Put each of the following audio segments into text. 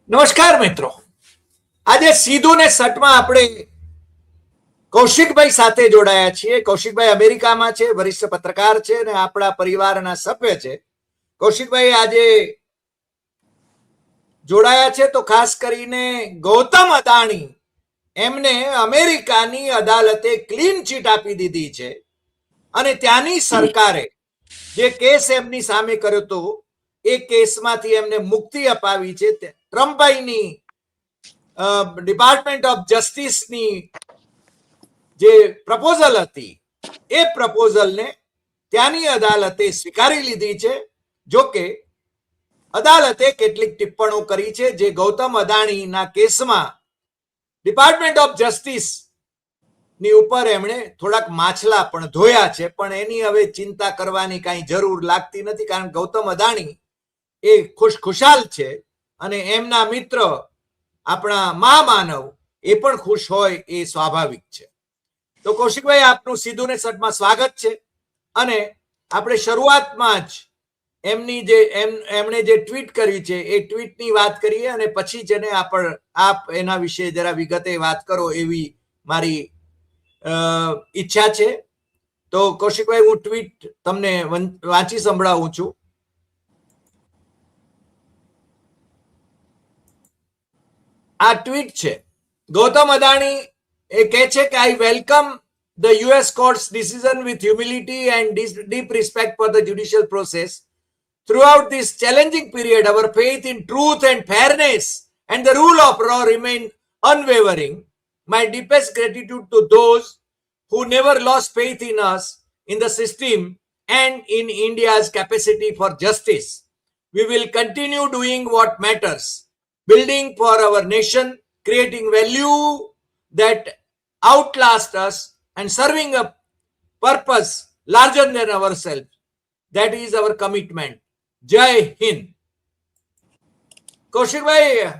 નમસ્કાર મિત્રો. આજે સીધું ને સટમાં આપણે કૌશિકભાઈ સાથે જોડાયા છીએ. કૌશિકભાઈ અમેરિકામાં છે, વરિષ્ઠ પત્રકાર છે અને આપણા પરિવારના સભ્ય છે. કૌશિકભાઈ આજે જોડાયા છે તો ખાસ કરીને ગૌતમ અદાણી એમને અમેરિકાની અદાલતે ક્લીન ચીટ આપી દીધી છે અને ત્યાંની સરકારે જે કેસ એમની સામે કર્યો હતો એ કેસમાંથી એમને મુક્તિ અપાવી છે. ટ્રમ્પભાઈની ડિપાર્ટમેન્ટ ઓફ જસ્ટિસની જે પ્રપોઝલ હતી એ પ્રપોઝલને ત્યાંની અદાલતે સ્વીકારી લીધી છે. જો કે અદાલતે કેટલીક ટિપ્પણો કરી છે જે ગૌતમ અદાણીના કેસમાં ડિપાર્ટમેન્ટ ઓફ જસ્ટિસ ની ઉપર એમણે થોડાક માછલા પણ ધોયા છે, પણ એની હવે ચિંતા કરવાની કાંઈ જરૂર લાગતી નથી, કારણ ગૌતમ અદાણી એ ખુશખુશાલ છે અને એમના મિત્ર આપણા મહામાનવ એ પણ ખુશ હોય એ સ્વાભાવિક છે. તો કૌશિકભાઈ, આપનું સીધું ને સટમાં સ્વાગત છે. અને આપણે શરૂઆતમાં જ એમણે જે ટ્વીટ કરી છે એ ટ્વીટની વાત કરીએ અને પછી જેને આપ એના વિશે જરા વિગતે વાત કરો એવી મારી ઈચ્છા છે. તો કૌશિકભાઈ, હું ટ્વીટ તમને વાંચી સંભળાવું છું. આ ટ્વીટ છે. ગૌતમ અદાણી એ કહે છે કે આઈ welcome the US court's decision with humility and deep respect for the judicial process. Throughout this challenging period, our faith in truth and fairness and the rule of law remain unwavering. My deepest gratitude to those who never lost faith in us, in the system, and in India's capacity for justice. We will continue doing what matters, building for our nation, creating value that outlast us, and serving a purpose larger than ourselves. That is our commitment. જય હિન્દ. કૌશિકભાઈ,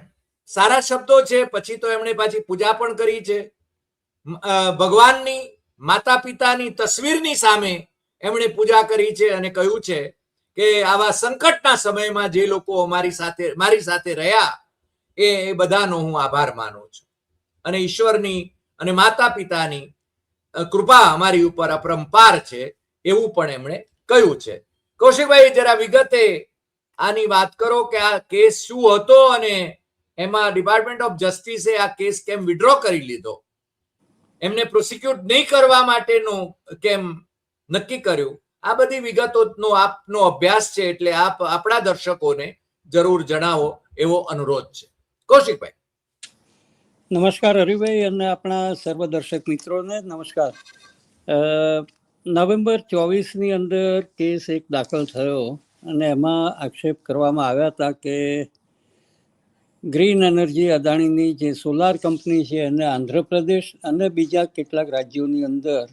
સારા શબ્દો છે. પછી તો એમણે પાછી પૂજા પણ કરી છે. ભગવાનની, માતા પિતાની તસવીરની સામે એમણે પૂજા કરી છે અને કહ્યું છે કે આવા સંકટના સમયમાં જે લોકો મારી સાથે રહ્યા એ બધાનો હું આભાર માનું છું અને ઈશ્વરની અને માતા પિતાની કૃપા અમારી ઉપર અપરંપાર છે એવું પણ એમણે કહ્યું છે. કૌશિકભાઈ, જરા વિગતે આની વાત કરો કે આ કેસ શું હતો અને એમાં ડિપાર્ટમેન્ટ ઓફ જસ્ટિસે આ કેસ કેમ વિડ્રો કરી લીધો, એમને પ્રોસિક્યુટ નહીં કરવા માટેનું કેમ નક્કી કર્યું. આ બધી વિગતોનો આપનો અભ્યાસ છે એટલે આપ આપણા દર્શકોને જરૂર જણાવો એવો અનુરોધ છે. કૌશિકભાઈ. નમસ્કાર હરિભાઈ અને આપણા સર્વ દર્શક મિત્રોને નમસ્કાર. નવેમ્બર 24ની અંદર કેસ એક દાખલ થયો અને એમાં આક્ષેપ કરવામાં આવ્યા હતા કે ગ્રીન એનર્જી અદાણીની જે સોલાર કંપની છે એને આંધ્રપ્રદેશ અને બીજા કેટલાક રાજ્યોની અંદર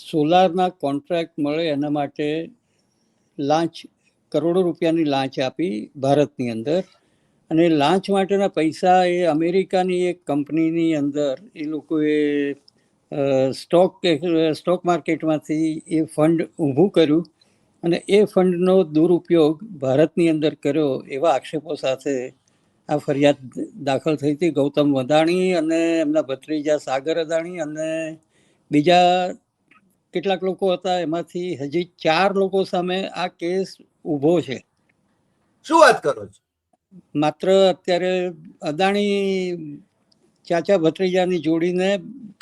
સોલારના કોન્ટ્રાક્ટ મળે એના માટે લાંચ, કરોડો રૂપિયાની લાંચ આપી ભારતની અંદર. અને લાંચ માટેના પૈસા એ અમેરિકાની એક કંપનીની અંદર એ લોકોએ સ્ટોક માર્કેટમાંથી એ ફંડ ઊભું કર્યું અને એ ફંડનો દુરુપયોગ ભારતની અંદર કર્યો એવા આક્ષેપો સાથે આ ફરિયાદ દાખલ થઈ હતી. ગૌતમ અદાણી અને એમના ભત્રીજા સાગર અદાણી અને બીજા કેટલાક લોકો હતા, એમાંથી હજી 4 લોકો સામે આ કેસ ઊભો છે. શું વાત કરો છો? માત્ર અત્યારે અદાણી ચાચા ભત્રીજાની જોડીને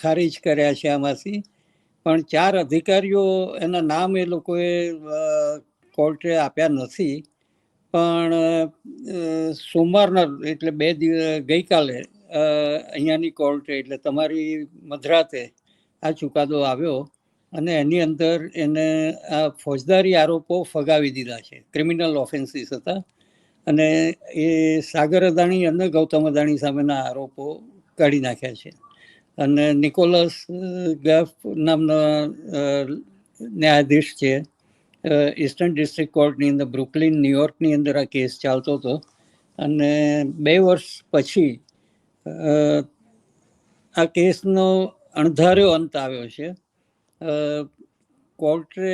ખારીજ કર્યા છે આમાંથી, પણ 4 અધિકારીઓ એના નામ એ લોકોએ કોર્ટે આપ્યા નથી. પણ સોમવારના એટલે ગઈકાલે અહીંયાની કોર્ટે એટલે તમારી મધરાતે આ ચુકાદો આવ્યો અને એની અંદર એને આ ફોજદારી આરોપો ફગાવી દીધા છે. ક્રિમિનલ ઓફેન્સીસ હતા અને એ સાગર અદાણી અને ગૌતમ અદાણી સામેના આરોપો કાઢી નાખ્યા છે. અને નિકોલસ ગફ નામના ન્યાયાધીશ છે, ઈસ્ટર્ન ડિસ્ટ્રિક્ટ કોર્ટની અંદર બ્રુકલિન ન્યુયોર્કની અંદર આ કેસ ચાલતો હતો. અને 2 વર્ષ પછી આ કેસનો અણધાર્યો અંત આવ્યો છે. કોર્ટે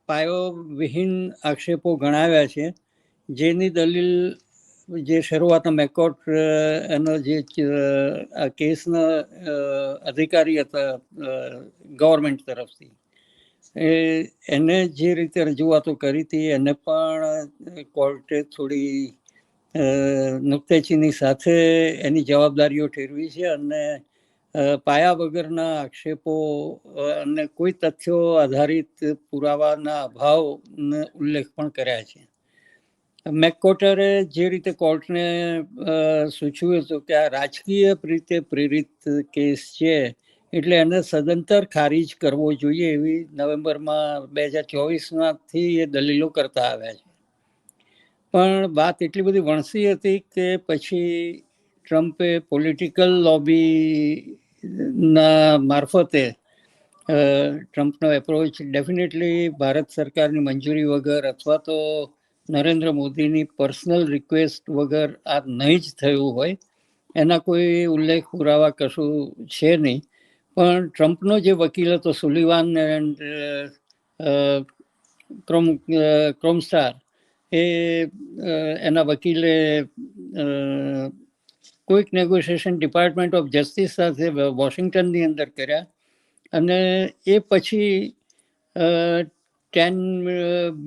પાયો વિહીન આક્ષેપો ગણાવ્યા છે, જેની દલીલ જે શરૂઆતમાં મેકોટ એનો જે આ કેસના અધિકારી હતા ગવર્મેન્ટ તરફથી, એને જે રીતે રજૂઆતો કરી હતી એને પણ કોર્ટે થોડી નુક્તેચીની સાથે એની જવાબદારીઓ ઠેરવી છે અને પાયા વગરના આક્ષેપો અને કોઈ તથ્યો આધારિત પુરાવાના અભાવનો ઉલ્લેખ પણ કર્યા છે. મેકકોટરે જે રીતે કોર્ટને સૂચવ્યું હતું કે આ રાજકીય રીતે પ્રેરિત કેસ છે એટલે એને સદંતર ખારીજ કરવો જોઈએ એવી નવેમ્બરમાં 2024માંથી એ દલીલો કરતા આવ્યા છે. પણ વાત એટલી બધી વણસી હતી કે પછી ટ્રમ્પે પોલિટિકલ લોબીના મારફતે ટ્રમ્પનો એપ્રોચ ડેફિનેટલી ભારત સરકારની મંજૂરી વગર અથવા તો નરેન્દ્ર મોદીની પર્સનલ રિક્વેસ્ટ વગર આ નહીં જ થયું હોય, એના કોઈ ઉલ્લેખ પુરાવા કશું છે નહીં. પણ ટ્રમ્પનો જે વકીલ હતો સુલિવાન એન્ડ ક્રોમસ્ટાર, એના વકીલે કોઈક નેગોશિએશન ડિપાર્ટમેન્ટ ઓફ જસ્ટિસ સાથે વોશિંગ્ટનની અંદર કર્યા અને એ પછી $10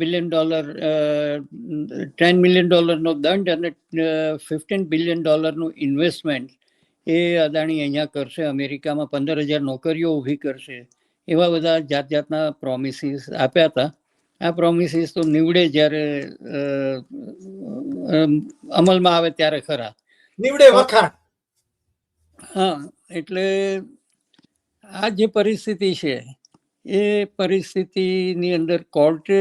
million દંડ અને $15 billion ઇન્વેસ્ટમેન્ટ એ અદાણી અહીંયા કરશે, અમેરિકામાં 15,000 નોકરીઓ ઊભી કરશે, એવા બધા જાત જાતના પ્રોમિસીસ આપ્યા હતા. આ પ્રોમિસીસ તો નીવડે જ્યારે અમલમાં આવે ત્યારે ખરા. નીવડે વખાણ. હા, એટલે આ જે પરિસ્થિતિ છે એ પરિસ્થિતિની અંદર કોર્ટે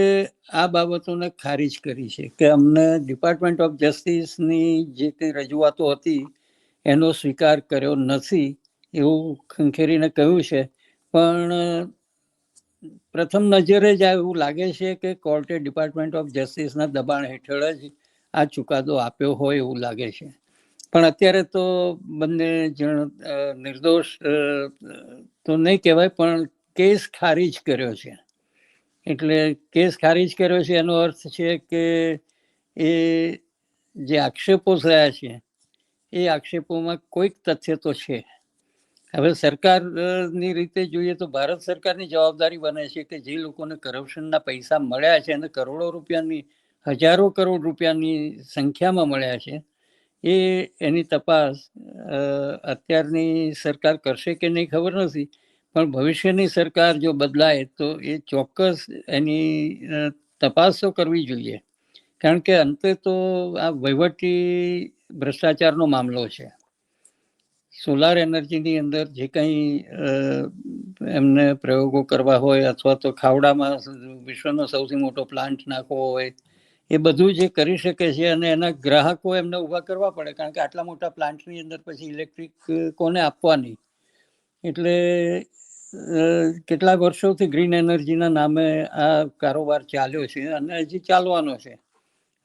આ બાબતોને ખારીજ કરી છે કે અમને ડિપાર્ટમેન્ટ ઓફ જસ્ટિસની જે કંઈ રજૂઆતો હતી એનો સ્વીકાર કર્યો નથી એવું ખંખેરીને કહ્યું છે. પણ પ્રથમ નજરે જ એવું લાગે છે કે કોર્ટે ડિપાર્ટમેન્ટ ઓફ જસ્ટિસના દબાણ હેઠળ જ આ ચુકાદો આપ્યો હોય એવું લાગે છે. પણ અત્યારે તો બંને જણ નિર્દોષ તો નહીં કહેવાય, પણ કેસ ખારીજ કર્યો છે. એટલે કેસ ખારીજ કર્યો છે એનો અર્થ છે કે એ જે આક્ષેપો થયા છે એ આક્ષેપોમાં કોઈક તથ્ય તો છે. હવે સરકારની રીતે જોઈએ તો ભારત સરકારની જવાબદારી બને છે કે જે લોકોને કરપ્શનના પૈસા મળ્યા છે અને કરોડો રૂપિયાની, હજારો કરોડ રૂપિયાની સંખ્યામાં મળ્યા છે, એની તપાસ અત્યારની સરકાર કરશે કે નહીં ખબર નથી, પણ ભવિષ્યની સરકાર જો બદલાય તો એ ચોક્કસ એની તપાસ તો કરવી જોઈએ. કારણ કે અંતે તો આ વહીવટી ભ્રષ્ટાચારનો મામલો છે. સોલાર એનર્જીની અંદર જે કંઈ એમને પ્રયોગો કરવા હોય અથવા તો ખાવડામાં વિશ્વનો સૌથી મોટો પ્લાન્ટ નાખવો હોય, એ બધું જે કરી શકે છે અને એના ગ્રાહકો એમને ઊભા કરવા પડે, કારણ કે આટલા મોટા પ્લાન્ટની અંદર પછી ઇલેક્ટ્રિક કોને આપવાની. એટલે કેટલાક વર્ષોથી ગ્રીન એનર્જીના નામે આ કારોબાર ચાલ્યો છે અને હજી ચાલવાનો છે.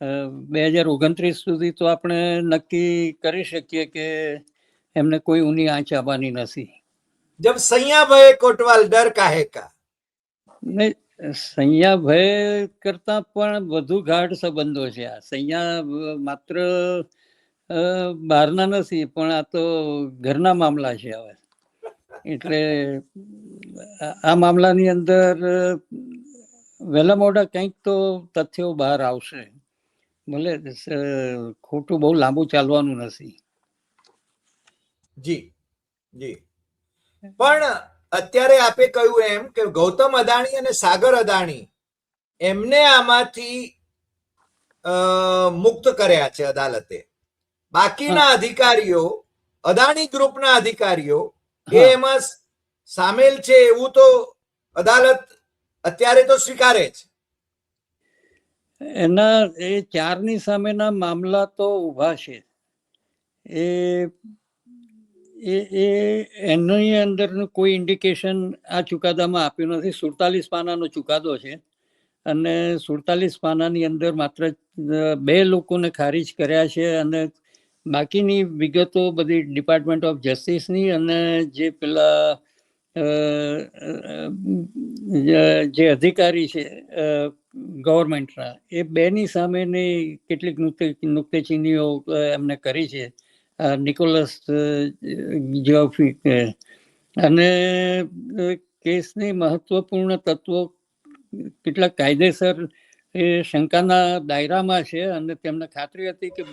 2029 સુધી તો આપણે નક્કી કરી શકીએ કે એમને કોઈ ઊની આંચ આવવાની નથી. જબ સૈયા ભય કોટવાલ ડર કાહે કા? નહીં, સૈયા ભય કરતા પણ વધુ ગાઢ સંબંધો છે. આ સૈયા માત્ર બહારના નથી, પણ આ તો ઘરના મામલા છે. હવે એટલે આ મામલાની અંદર વહેલા મોડા કંઈક તો તથ્યો બહાર આવશે. ભલે ખોટું બહુ લાંબુ ચાલવાનું નથી. જી જી. પણ અત્યારે આપે કહ્યું એમ કે ગૌતમ અદાણી અને સાગર અદાણી એમને આમાંથી મુક્ત કર્યા છે અદાલતે. બાકીના અધિકારીઓ, અદાણી ગ્રુપના અધિકારીઓ એ એમાં સામેલ છે એવું તો અદાલત અત્યારે તો સ્વીકારે છે. એના એ ચારની સામેના મામલા તો ઊભા છે. એની અંદરનું કોઈ ઇન્ડિકેશન આ ચુકાદામાં આપ્યું નથી. 47 પાનાનો ચુકાદો છે અને 47 પાનાની અંદર માત્ર 2 લોકોને ખારીજ કર્યા છે અને બાકીની વિગતો બધી ડિપાર્ટમેન્ટ ઓફ જસ્ટિસની અને જે પેલા જે અધિકારી છે ગવર્મેન્ટના, એ બેની સામેની કેટલીક નુક્તેચીનીઓ એમને કરી છે, નિકોલસ જોફિક, અને કેસની મહત્વપૂર્ણ તત્વો કેટલાક કાયદેસર એ શંકાના દાયરામાં છે, અને તેમને ખાતરી હતી કે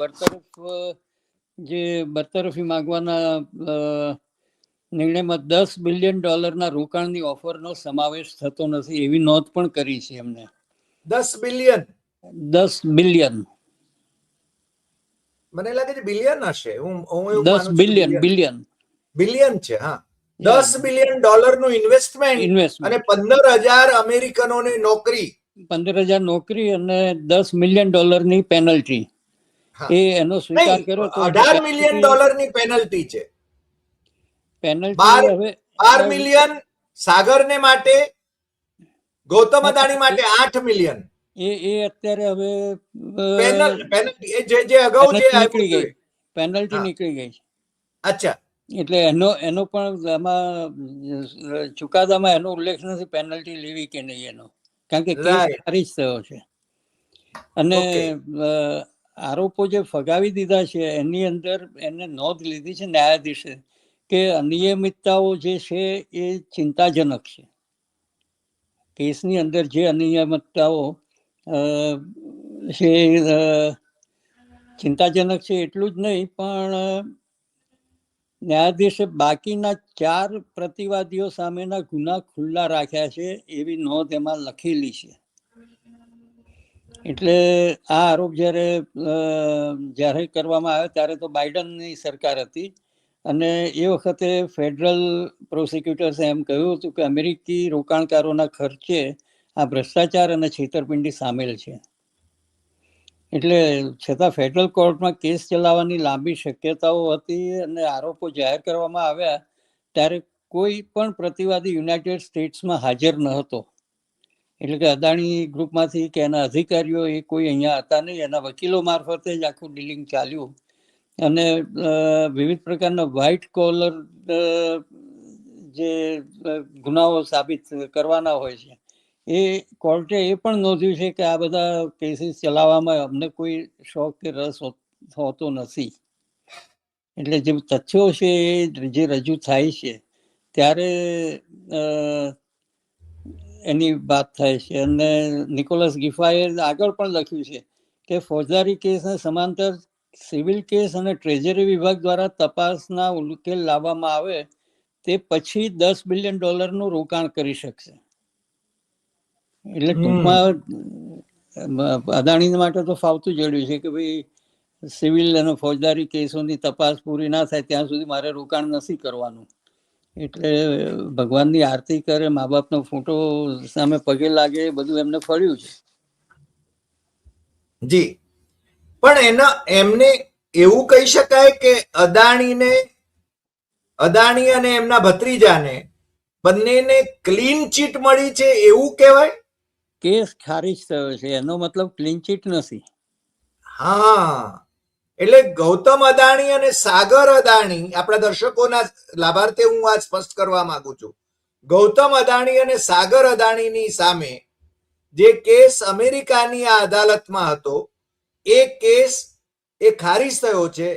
બરતરફી માંગવાના નિર્ણયમાં $10 બિલિયન રોકાણની ઓફરનો સમાવેશ થતો નથી, એવી નોંધ પણ કરી છે એમને. 10 બિલિયન? 10 બિલિયન, મને લાગે છે બિલિયન હશે. હું એવું 10 માનું છું બિલિયન બિલિયન છે. હા, $10 બિલિયન નું ઇન્વેસ્ટમેન્ટ અને 15,000 અમેરિકનોને નોકરી. 15,000 નોકરી અને $10 મિલિયન પેનલ્ટી. એ એનો સ્વીકાર કર્યો તો $18 મિલિયન ની પેનલ્ટી છે. પેનલ્ટી હવે 12 મિલિયન સાગરને માટે, ગૌતમ અદાણી માટે 8 મિલિયન. એ અત્યારે હવે પેનલ્ટી જે અગાઉ જે નીકળી ગઈ, પેનલ્ટી નીકળી ગઈ. અચ્છા, એટલે એનો પણ આમાં ચુકાદામાં એનો ઉલ્લેખ નથી પેનલ્ટી લેવી કે નહીં એનો, કારણ કે કેસ ખારીજ થયો છે. અને આરોપો જે ફગાવી દીધા છે એની અંદર એને નોંધ લીધી છે ન્યાયાધીશે કે અનિયમિતતાઓ જે છે એ ચિંતાજનક છે. કેસની અંદર જે અનિયમિતતાઓ છે ચિંતાજનક છે એટલું જ નહીં, પણ ન્યાયાધીશે બાકીના 4 પ્રતિવાદીઓ સામેના ગુના ખુલ્લા રાખ્યા છે એવી નોંધ એમાં લખેલી છે. એટલે આ આરોપ જ્યારે જાહેર કરવામાં આવ્યો ત્યારે તો બાઇડનની સરકાર હતી, અને એ વખતે ફેડરલ પ્રોસિક્યુટર્સે એમ કહ્યું હતું કે અમેરિકી રોકાણકારોના ખર્ચે આ ભ્રષ્ટાચાર અને છેતરપિંડી સામેલ છે. એટલે છતાં ફેડરલ કોર્ટમાં કેસ ચલાવવાની લાંબી શક્યતાઓ હતી, અને આરોપો જાહેર કરવામાં આવ્યા ત્યારે કોઈ પણ પ્રતિવાદી યુનાઇટેડ સ્ટેટ્સમાં હાજર ન હતો. એટલે કે અદાણી ગ્રુપમાંથી કે એના અધિકારીઓ એ કોઈ અહીંયા હતા નહીં, એના વકીલો મારફતે જ આખું ડીલિંગ ચાલ્યું. અને વિવિધ પ્રકારના વ્હાઇટ કોલર જે ગુનાઓ સાબિત કરવાના હોય છે એ કોર્ટે એ પણ નોંધ્યું છે કે આ બધા કેસીસ ચલાવવામાં અમને કોઈ શોખ કે રસ હોતો નથી. એટલે જે તથ્યો છે એ જે રજૂ થાય છે ત્યારે એની વાત થાય છે. અને નિકોલસ ગિફાએ આગળ પણ લખ્યું છે કે ફોજદારી કેસને સમાંતર સિવિલ કેસ અને ટ્રેઝરી વિભાગ દ્વારા તપાસના ઉકેલ લાવવામાં આવે તે પછી $10 બિલિયન નું રોકાણ કરી શકશે. એટલે ટૂંકમાં અદાણી માટે તો ફાવતું જડ્યું છે કે ભાઈ સિવિલ અને ફોજદારી કેસોની તપાસ પૂરી ના થાય ત્યાં સુધી મારે રોકાણ નથી કરવાનું. એટલે ભગવાનની આરતી કરે, મા બાપનો ફોટો સામે પગે લાગે, એ બધું એમને ફળ્યું છે. જી, પણ એમને એવું કહી શકાય કે અદાણી અને એમના ભત્રીજાને બંનેને ક્લીન ચીટ મળી છે એવું કહેવાય? કેસ ખારીજ થયો છે એનો મતલબ ક્લીન ચીટ નથી. હા, એટલે ગૌતમ અદાણી અને સાગર અદાણી, આપણા દર્શકોના લાભાર્થે હું આ સ્પષ્ટ કરવા માંગુ છું, ગૌતમ અદાણી અને સાગર અદાણીની સામે જે કેસ અમેરિકાની આ અદાલતમાં હતો એ કેસ એ ખારીજ થયો છે,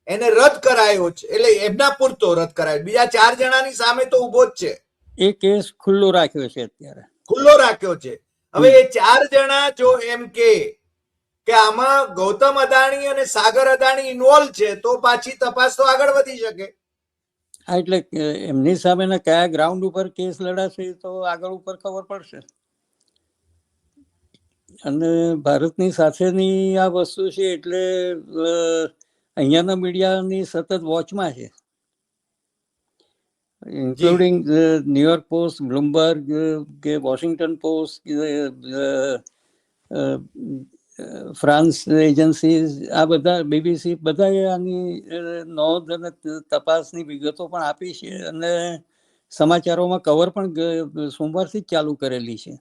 એને રદ કરાયો છે. એટલે એમના પૂરતો રદ કરાયો, બીજા 4 જણાની સામે તો ઉભો જ છે. એ કેસ ખુલ્લો રાખ્યો છે અત્યારે, ખુલ્લો રાખ્યો છે. હવે એ 4 જણા જો એમ કે આમાં ગૌતમ અદાણી અને સાગર અદાણી ઇન્વોલ્વ છે તો પાછી તપાસ તો આગળ વધી શકે. હા, એટલે એમની સામેના કયા ગ્રાઉન્ડ ઉપર કેસ લડાશે તો આગળ ઉપર ખબર પડશે. અને ભારતની સાથેની આ વસ્તુ છે એટલે અહીંયાના મીડિયાની સતત વોચમાં છે, ઇન્ક્લુડિંગ ન્યુયોર્ક પોસ્ટ, બ્લુમબર્ગ કે વોશિંગ્ટન પોસ્ટ, ફ્રાન્સ એજન્સી, આ બધા બીબીસી, બધાએ આની નોંધ અને તપાસની વિગતો પણ આપી છે, અને સમાચારોમાં કવર પણ સોમવારથી જ ચાલુ કરેલી છે.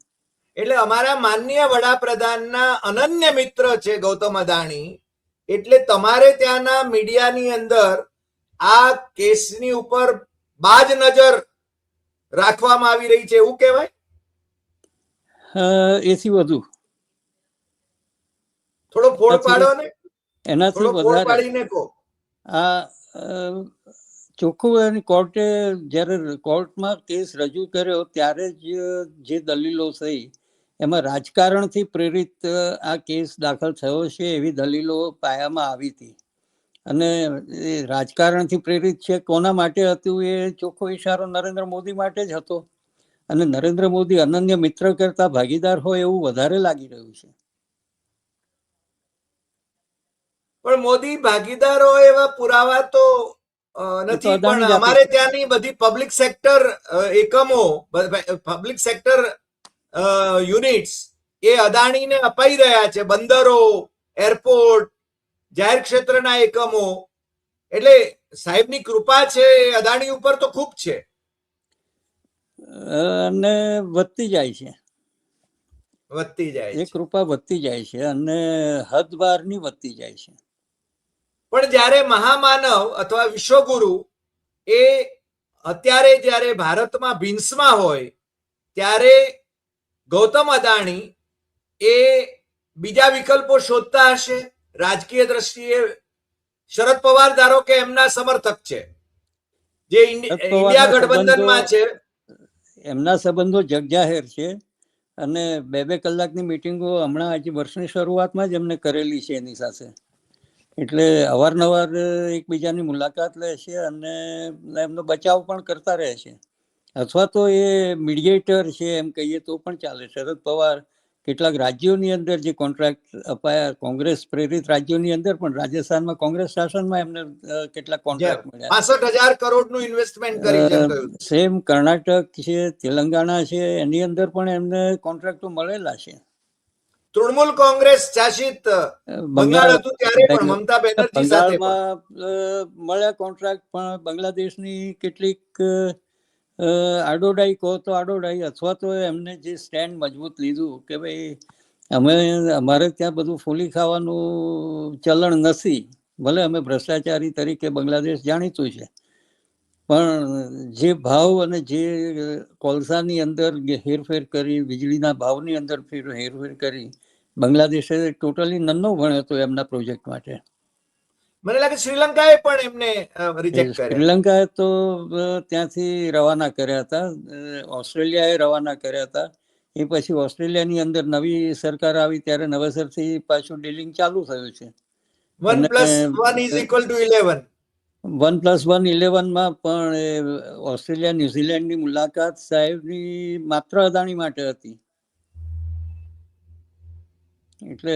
એટલે અમારા માનનીય વડાપ્રધાનના અનન્ય મિત્ર છે ગૌતમ અદાણી, એટલે તમારે ત્યાંના મીડિયાની અંદર આ કેસની ઉપર બાજ નજર રાખવામાં આવી રહી છે એવું કહેવાય? એથી વધુ, થોડો ફોડ પાડો ને, એનાથી થોડો ફોડ વધારે. પાડીને કહો. આ ચોખ્ખું એની કોર્ટે જ્યારે કોર્ટમાં કેસ રજૂ કર્યો ત્યારે જ જે દલીલો થઈ એમાં રાજકારણથી પ્રેરિત આ કેસ દાખલ થયો છે એવી દલીલો પાયામાં આવી હતી. અને એ રાજકારણથી પ્રેરિત છે કોના માટે હતું એ ચોખ્ખો ઈશારો નરેન્દ્ર મોદી માટે જ હતો. અને નરેન્દ્ર મોદી અનન્ય મિત્ર કરતા ભાગીદાર હોય એવું વધારે લાગી રહ્યું છે. પણ મોદી ભાગીદાર હોય એવા પુરાવા તો નથી. પણ અમારે ત્યાંની બધી પબ્લિક સેક્ટર એકમો, પબ્લિક સેક્ટર યુનિટ્સ એ અદાણીને અપાઈ રહ્યા છે. બંદરો, એરપોર્ટ, જાહેર ક્ષેત્રના એકમો. એટલે સાહેબની કૃપા છે અદાણી ઉપર તો ખૂબ છે અને વધતી જાય છે. વધતી જાય એ કૃપા વધતી જાય છે અને હદ બહારની વધતી જાય છે. પણ જ્યારે મહામાનવ અથવા વિશ્વગુરુ એ અત્યારે જ્યારે ભારતમાં ભીંસમાં હોય ત્યારે ગૌતમ અદાણી એ બીજા વિકલ્પો શોધતા હશે રાજકીય દ્રષ્ટિએ. શરદ પવાર ધારો કે એમના સમર્થક છે, જે ઇન્ડિયા ગઠબંધનમાં છે. એમના સંબંધો જગજાહેર છે અને 2-2 કલાકની મિટિંગો હમણાં આજે વર્ષની શરૂઆતમાં જ એમને કરેલી છે એની સાથે. એટલે અવારનવાર એકબીજાની મુલાકાત લે છે અને એમનો બચાવ પણ કરતા રહે છે. અથવા તો એ મીડિયેટર છે એમ કહીએ તો પણ ચાલે. શરદ પવાર કેટલાક રાજ્યોની અંદર જે કોન્ટ્રાક્ટ અપાયા કોંગ્રેસ પ્રેરિત રાજ્યોની અંદર પણ, રાજસ્થાનમાં કોંગ્રેસ શાસનમાં એમને કેટલાક કોન્ટ્રાક્ટ મળ્યા. 65,000 કરોડનું ઇન્વેસ્ટમેન્ટ કરી છે. સેમ કર્ણાટક છે, તેલંગાણા છે, એની અંદર પણ એમને કોન્ટ્રાક્ટો મળેલા છે. તૃણમૂલ કોંગ્રેસ શાસિત બંગાળ હતું ત્યારે પણ મમતા બેનર્જી સાથે બંગાળમાં મળ્યા કોન્ટ્રાક્ટ, પણ બાંગ્લાદેશની કેટલીક આડોડાઈ કહો તો આડોડાઈ, અથવા તો એમને જે સ્ટેન્ડ મજબૂત લીધું કે ભાઈ અમારે ત્યાં બધું ફૂલી ખાવાનું ચલણ નથી. ભલે અમે ભ્રષ્ટાચારી તરીકે બાંગ્લાદેશ જાણીતું છે, પણ જે ભાવ અને જે કોલસાની અંદર હેરફેર કરી, વીજળીના ભાવની અંદર હેરફેર કરી, બાંગ્લાદેશે ટોટલી નન્નો ભણ્યો હતો એમના પ્રોજેક્ટ માટે. મને લાગે શ્રીલંકાએ પણ એમને રિજેક્ટ કર્યા. શ્રીલંકાએ તો ત્યાંથી રવાના કર્યા હતા, ઓસ્ટ્રેલિયાએ રવાના કર્યા હતા. એ પછી ઓસ્ટ્રેલિયાની અંદર નવી સરકાર આવી ત્યારે નવેસરથી પાછું ડીલિંગ ચાલુ થયું છે. 1+1=11. 1+1=11 પણ ઓસ્ટ્રેલિયા ન્યુઝીલેન્ડની મુલાકાત સાહેબની માત્ર અદાણી માટે હતી. એટલે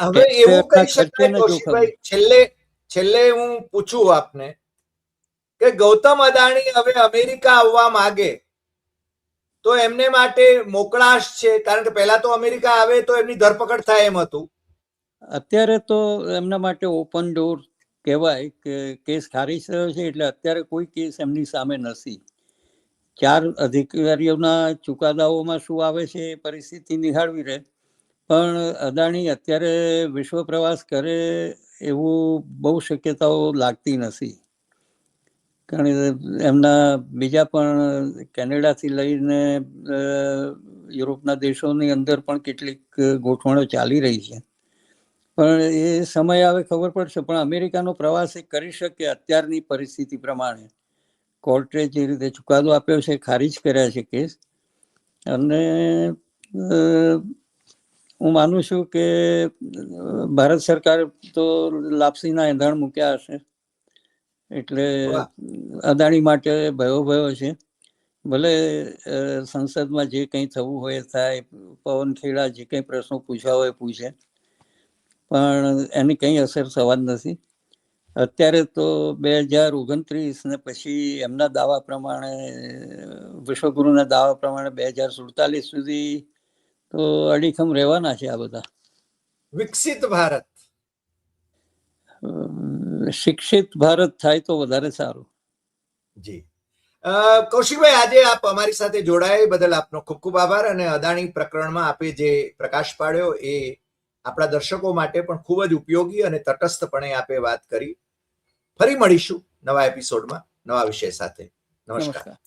હવે એવું કહી શકાય કૌશિકભાઈ, છેલ્લે હું પૂછું આપને કે ગૌતમ અદાણી હવે અમેરિકા આવવા માંગે તો એમને માટે મોકળાશ છે? કારણ કે પહેલા તો અમેરિકા આવે તો એમની ધરપકડ થાય એમ હતું. અત્યારે તો એમના માટે ઓપન ડોર કહેવાય કે કેસ ખારીજ થયો છે એટલે અત્યારે કોઈ કેસ એમની સામે નથી. 4 અધિકારીઓના ચુકાદાઓમાં શું આવે છે એ પરિસ્થિતિ નિહાળવી રહે. પણ અદાણી અત્યારે વિશ્વ પ્રવાસ કરે એવું બહુ શક્યતાઓ લાગતી નથી. કારણ કે એમના બીજા પણ કેનેડાથી લઈને યુરોપના દેશોની અંદર પણ કેટલીક ગોઠવણો ચાલી રહી છે. પણ એ સમય આવે ખબર પડશે. પણ અમેરિકાનો પ્રવાસ એ કરી શકે અત્યારની પરિસ્થિતિ પ્રમાણે. કોર્ટે જે રીતે ચુકાદો આપ્યો છે, ખારીજ કર્યા છે કેસ, અને હું માનું છું કે ભારત સરકાર તો લાપસીના એંધાણ મૂક્યા હશે. એટલે અદાણી માટે ભયો છે. ભલે સંસદમાં જે કંઈ થવું હોય થાય, પવન ખેડા જે કંઈ પ્રશ્નો પૂછવા હોય પૂછે, પણ એની કંઈ અસર થવા જ નથી. અત્યારે તો 2029 ને પછી એમના દાવા પ્રમાણે, વિશ્વગુરુના દાવા પ્રમાણે 2047 સુધી તો અડીખમ રહેવાના છે આ બધા. વિકસિત ભારત, શિક્ષિત ભારત થાય તો વધારે સારું. જી કૌશિકભાઈ, આજે આપ અમારી સાથે જોડાયા બદલ આપનો ખૂબ ખૂબ આભાર. અને અદાણી પ્રકરણમાં આપે જે પ્રકાશ પાડ્યો એ આપણા દર્શકો માટે પણ ખૂબ જ ઉપયોગી અને તટસ્થપણે આપે વાત કરી. ફરી મળીશું નવા એપિસોડમાં નવા વિષય સાથે. નમસ્કાર.